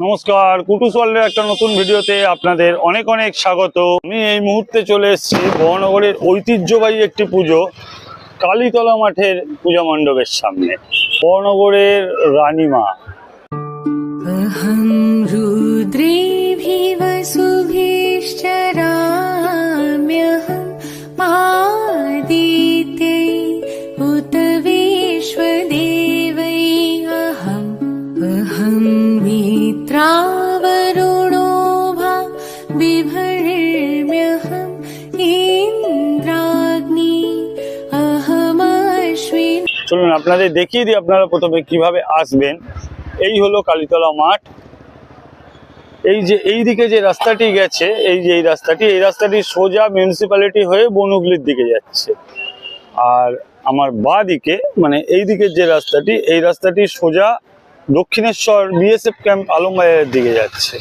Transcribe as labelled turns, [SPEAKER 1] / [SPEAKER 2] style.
[SPEAKER 1] নমস্কার, কুটুস ওয়ার্ল্ডের একটা নতুন ভিডিওতে আপনাদের অনেক অনেক স্বাগত। আমি এই মুহূর্তে চলে এসেছি বহনগরের ঐতিহ্যবাহী একটি পুজো কালীতলা মাঠের পূজা মণ্ডপের সামনে। বহনগরের রানীমা।
[SPEAKER 2] अहं रुद्रेभिः वसुभिश्चराम्यहं आदित्यै उत विश्वदेवै अहं मित्रावरुणो भा बिभर्म्यहम् इन्द्राग्नि अहमश्विनी।
[SPEAKER 1] চলুন আপনাদের দেখিয়ে দিই আপনারা প্রথমে কিভাবে আসবেন। এই হলো কালীতলা মাঠ। এই যে এই দিকে যে রাস্তাটি গেছে, এই রাস্তাটি সোজা মিউনিসিপ্যালিটি হয়ে বনহুগলির দিকে যাচ্ছে। আর আমার বাঁ দিকে মানে এই দিকের যে রাস্তাটি, এই রাস্তাটি সোজা দক্ষিণেশ্বর বিএসএফ ক্যাম্প আলমবাজারের দিকে যাচ্ছে।